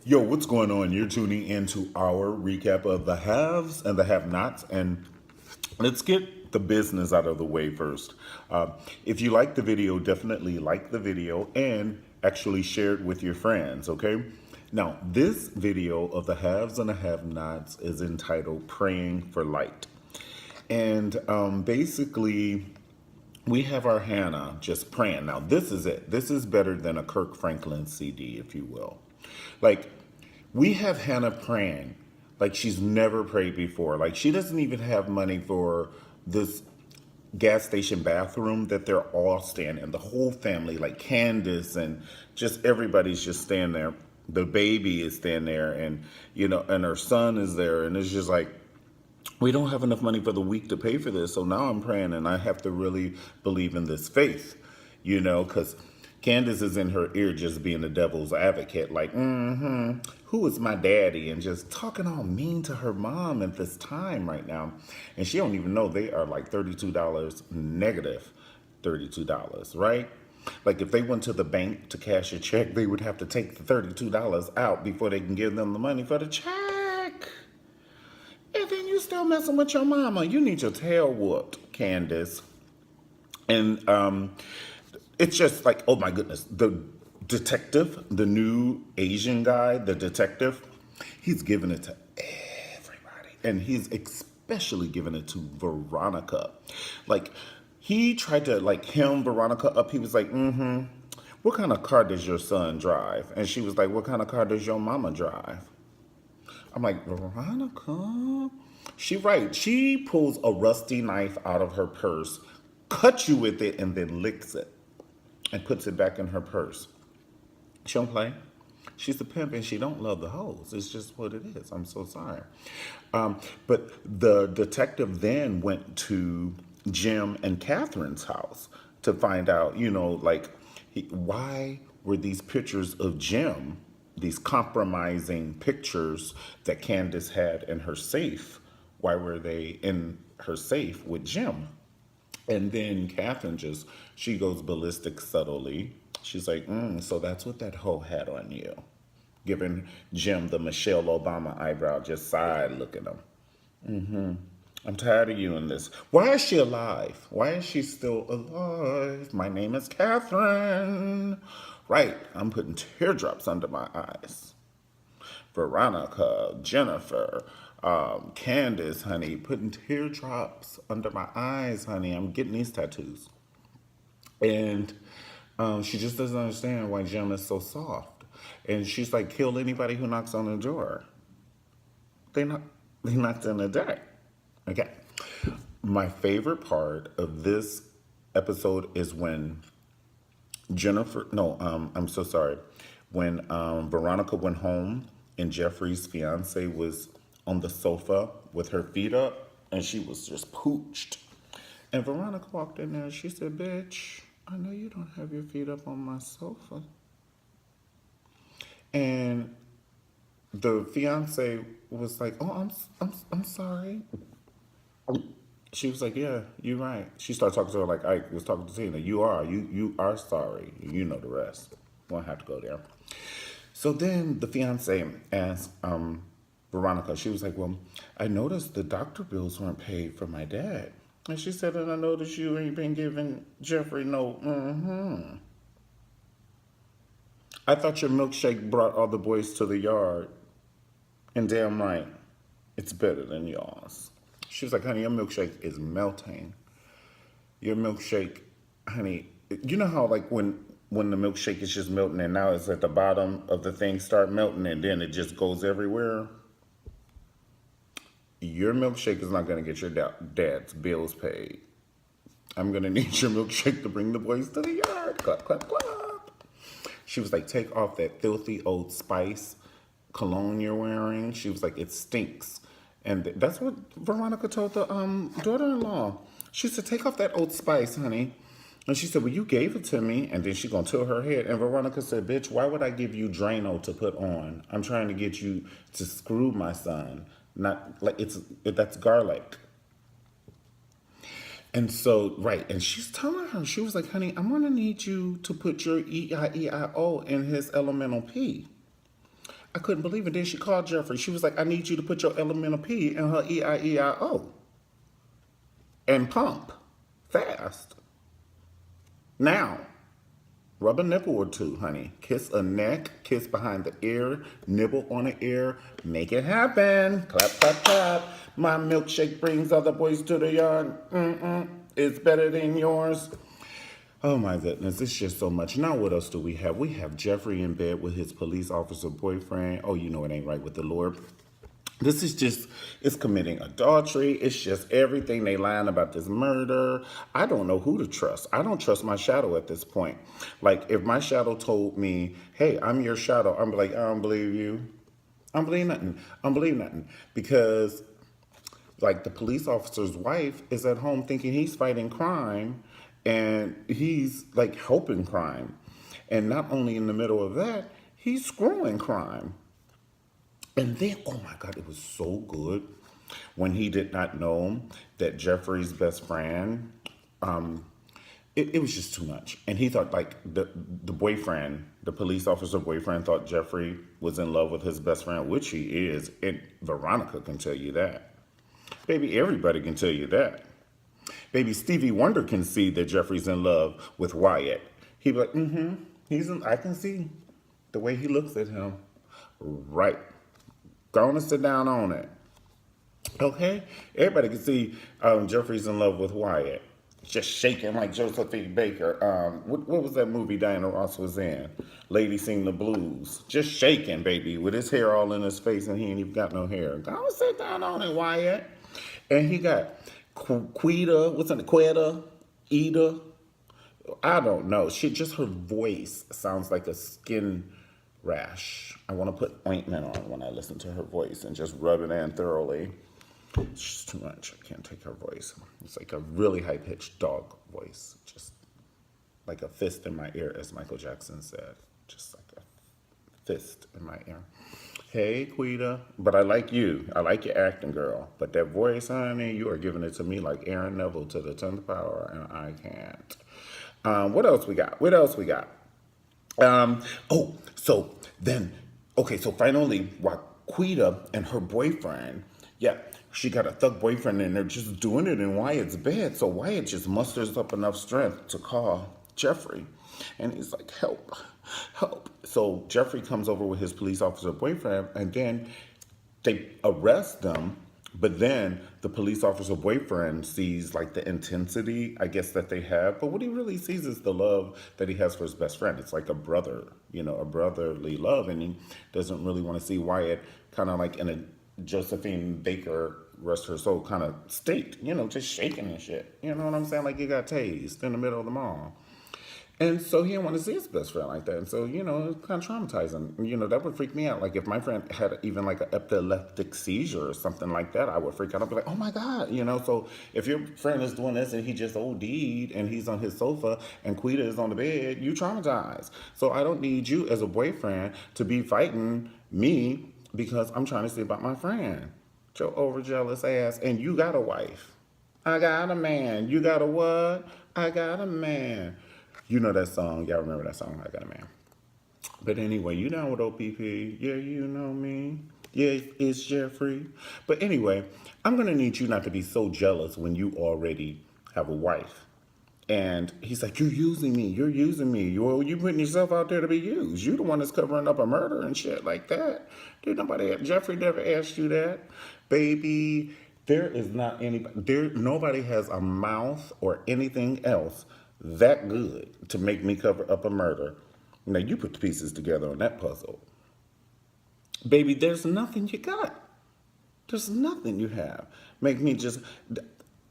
Yo, what's going on? You're tuning into our recap of the haves and the have-nots, and let's get the business out of the way first. If you like the video, definitely like the video and actually share it with your friends, okay? Now, this video of the haves and the have-nots is entitled Praying for Light. And basically, we have our Hannah just praying. Now, this is it. This is better than a Kirk Franklin CD, if you will. Like, we have Hannah praying like she's never prayed before. Like, she doesn't even have money for this gas station bathroom that they're all staying in. The whole family, like Candace and just everybody's just staying there. The baby is staying there, and and her son is there, and it's just like, we don't have enough money for the week to pay for this. So now I'm praying, and I have to really believe in this faith, because Candace is in her ear just being the devil's advocate, like, who is my daddy? And just talking all mean to her mom at this time right now. And she don't even know they are like $32 negative $32, right? Like if they went to the bank to cash a check, they would have to take the $32 out before they can give them the money for the check. And then you still messing with your mama. You need your tail whooped, Candace. And it's just like, oh my goodness. The detective, the new Asian guy, the detective, he's giving it to everybody. And he's especially giving it to Veronica. Like, he tried to, like, hem Veronica up. He was like, what kind of car does your son drive? And she was like, what kind of car does your mama drive? I'm like, Veronica? She right. She pulls a rusty knife out of her purse, cuts you with it, and then licks it and puts it back in her purse. She don't play. She's a pimp and she don't love the hoes. It's just what it is. I'm so sorry. But the detective then went to Jim and Catherine's house to find out, why were these pictures of Jim, these compromising pictures that Candace had in her safe, why were they in her safe with Jim? And then Catherine she goes ballistic subtly. She's like, so that's what that hoe had on you. Giving Jim the Michelle Obama eyebrow, just side looking him. I'm tired of you in this. Why is she alive? Why is she still alive? My name is Catherine. Right, I'm putting teardrops under my eyes. Veronica, Jennifer, Candace, honey, putting teardrops under my eyes, honey. I'm getting these tattoos. And she just doesn't understand why Jim is so soft. And she's like, kill anybody who knocks on the door. They knock, they knocked on the door. Okay. My favorite part of this episode is when I'm so sorry. When Veronica went home and Jeffrey's fiance was on the sofa with her feet up and she was just pooched. And Veronica walked in there and she said, bitch, I know you don't have your feet up on my sofa. And the fiance was like, oh, I'm sorry. She was like, yeah, you're right. She started talking to her like I was talking to Tina. You are sorry. You know the rest. Won't have to go there. So then the fiance asked Veronica, she was like, well, I noticed the doctor bills weren't paid for my dad. And she said, and I noticed you ain't been giving Jeffrey no, I thought your milkshake brought all the boys to the yard. And damn right, it's better than yours. She was like, honey, your milkshake is melting. Your milkshake, honey, you know how like when the milkshake is just melting and now it's at the bottom of the thing start melting and then it just goes everywhere? Your milkshake is not going to get your dad's bills paid. I'm going to need your milkshake to bring the boys to the yard. Clap, clap, clap. She was like, take off that filthy Old Spice cologne you're wearing. She was like, it stinks. And that's what Veronica told the daughter-in-law. She said, take off that Old Spice, honey. And she said, well, you gave it to me. And then she going to tilt her head. And Veronica said, bitch, why would I give you Drano to put on? I'm trying to get you to screw my son. Not like that's garlic. And so, right, and she's telling her, she was like, honey, I'm going to need you to put your E-I-E-I-O in his elemental P. I couldn't believe it. Then she called Jeffrey. She was like, I need you to put your elemental P in her EIEIO and pump fast. Now, rub a nipple or two, honey. Kiss a neck, kiss behind the ear, nibble on the ear. Make it happen. Clap, clap, clap. My milkshake brings other boys to the yard. It's better than yours. Oh my goodness, it's just so much. Now what else do we have? We have Jeffrey in bed with his police officer boyfriend. Oh, you know it ain't right with the Lord. This is just, it's committing adultery. It's just everything. They lying about this murder. I don't know who to trust. I don't trust my shadow at this point. Like, if my shadow told me, hey, I'm your shadow, I'm like, I don't believe you. I don't believe nothing. I don't believe nothing. Because, like, the police officer's wife is at home thinking he's fighting crime and he's, like, helping crime. And not only in the middle of that, he's screwing crime. And then, oh my God, it was so good when he did not know that Jeffrey's best friend, it was just too much. And he thought, like, the boyfriend, the police officer boyfriend, thought Jeffrey was in love with his best friend, which he is. And Veronica can tell you that. Baby, everybody can tell you that. Baby, Stevie Wonder can see that Jeffrey's in love with Wyatt. He'd be like, I can see the way he looks at him. Right. Go on and sit down on it. Okay? Everybody can see Jeffrey's in love with Wyatt. Just shaking like Josephine Baker. What was that movie Diana Ross was in? Lady Sing the Blues. Just shaking, baby, with his hair all in his face and he ain't even got no hair. Go on and sit down on it, Wyatt. And he got Quita, what's in it? Quetta? Ida? I don't know. Just her voice sounds like a skin rash. I want to put ointment on when I listen to her voice and just rub it in thoroughly. It's just too much. I can't take her voice. It's like a really high-pitched dog voice. Just like a fist in my ear, as Michael Jackson said. Just like a fist in my ear. Hey, Quita. But I like you. I like your acting, girl. But that voice, honey, you are giving it to me like Aaron Neville to the 10th power, and I can't. What else we got? So finally, Waquita and her boyfriend, she got a thug boyfriend and they're just doing it in Wyatt's bed. So Wyatt just musters up enough strength to call Jeffrey. And he's like, help. So Jeffrey comes over with his police officer boyfriend and then they arrest them. But then the police officer boyfriend sees like the intensity, I guess, that they have. But what he really sees is the love that he has for his best friend. It's like a brother, a brotherly love. And he doesn't really want to see Wyatt kind of like in a Josephine Baker, rest her soul, kind of state, just shaking and shit. You know what I'm saying? Like you got tased in the middle of the mall. And so he didn't want to see his best friend like that. And so, it's kind of traumatizing. That would freak me out. Like if my friend had even like an epileptic seizure or something like that, I would freak out. I'd be like, oh my God, So if your friend is doing this and he just OD'd and he's on his sofa and Quita is on the bed, you traumatized. So I don't need you as a boyfriend to be fighting me because I'm trying to see about my friend. Your overjealous ass. And you got a wife. I got a man. You got a what? I got a man. You know that song. Y'all remember that song, I Got a Man. But anyway, you down with OPP? Yeah, you know me. Yeah, it's Jeffrey. But anyway, I'm going to need you not to be so jealous when you already have a wife. And he's like, you're using me. You're using me. You putting yourself out there to be used. You the one that's covering up a murder and shit like that. Jeffrey never asked you that. Baby, nobody has a mouth or anything else that good to make me cover up a murder. Now, you put the pieces together on that puzzle. Baby, there's nothing you got. There's nothing you have. Make me just...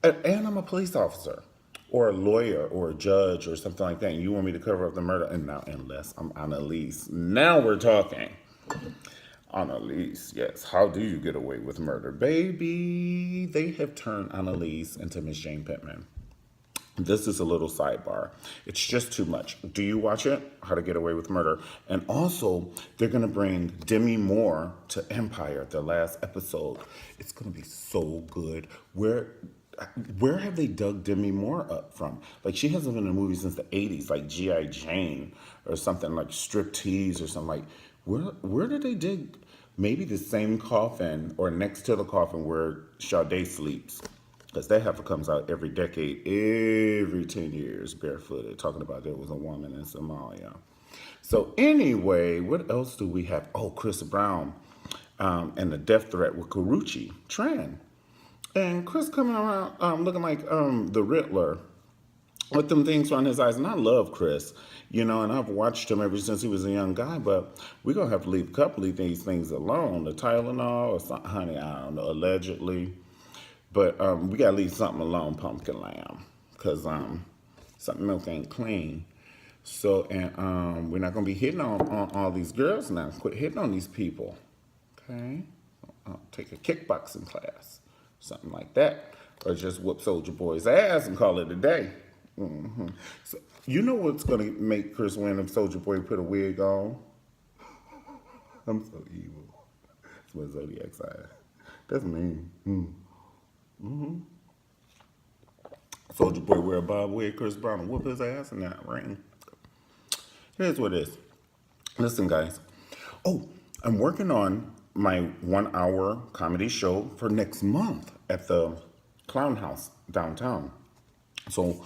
And I'm a police officer or a lawyer or a judge or something like that. And you want me to cover up the murder? And now, unless I'm Annalise. Now we're talking. Annalise, yes. How do you get away with murder? Baby, they have turned Annalise into Miss Jane Pittman. This is a little sidebar. It's just too much. Do you watch it? How to Get Away with Murder. And also, they're going to bring Demi Moore to Empire, the last episode. It's going to be so good. Where have they dug Demi Moore up from? Like, she hasn't been in a movie since the 80s, like G.I. Jane or something, like Striptease or something. Like, Where did they dig? Maybe the same coffin or next to the coffin where Sade sleeps. Because that heifer comes out every decade, every 10 years, barefooted, talking about there was a woman in Somalia. So anyway, what else do we have? Oh, Chris Brown and the death threat with Karuchi Tran. And Chris coming around looking like the Riddler with them things on his eyes. And I love Chris, and I've watched him ever since he was a young guy, but we're going to have to leave a couple of these things alone. The Tylenol or something, honey, I don't know, allegedly. But we got to leave something alone, Pumpkin Lamb, because something milk ain't clean. So, and we're not going to be hitting on all these girls now. Quit hitting on these people, okay? I'll take a kickboxing class, something like that. Or just whoop Soldier Boy's ass and call it a day. So, you know what's going to make Chris win if Soldier Boy put a wig on? I'm so evil. That's my zodiac sign. That's mean. Soldier Boy wear a bob wig, Chris Brown and whoop his ass in that ring. Here's what it is. Listen, guys. Oh, I'm working on my 1 hour comedy show for next month at the Clown House downtown. So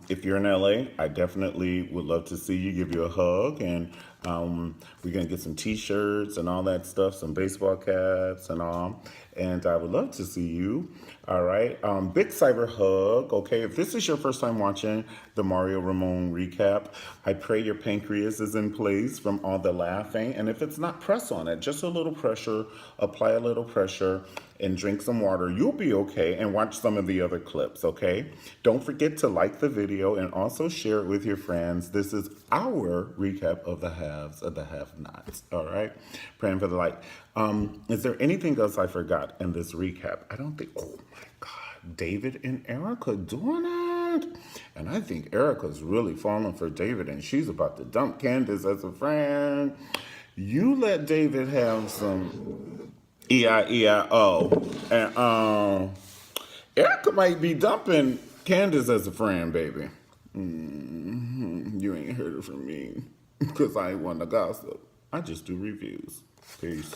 if you're in LA, I definitely would love to see you, give you a hug, and we're going to get some t-shirts and all that stuff, some baseball caps and all, and I would love to see you. All right, big cyber hug, okay? If this is your first time watching the Mario Ramone recap, I pray your pancreas is in place from all the laughing, and if it's not, press on it, just a little pressure, apply a little pressure, and drink some water. You'll be okay, and watch some of the other clips, okay? Don't forget to like the video and also share it with your friends. This is our recap of the haves and the have-nots, all right? Praying for the light. Is there anything else I forgot in this recap? I don't think, oh my God, David and Erica doing it? And I think Erica's really falling for David, and she's about to dump Candace as a friend. You let David have some E-I-E-I-O. And Erica might be dumping Candace as a friend, baby. You ain't heard it from me because I ain't want to gossip. I just do reviews. Peace.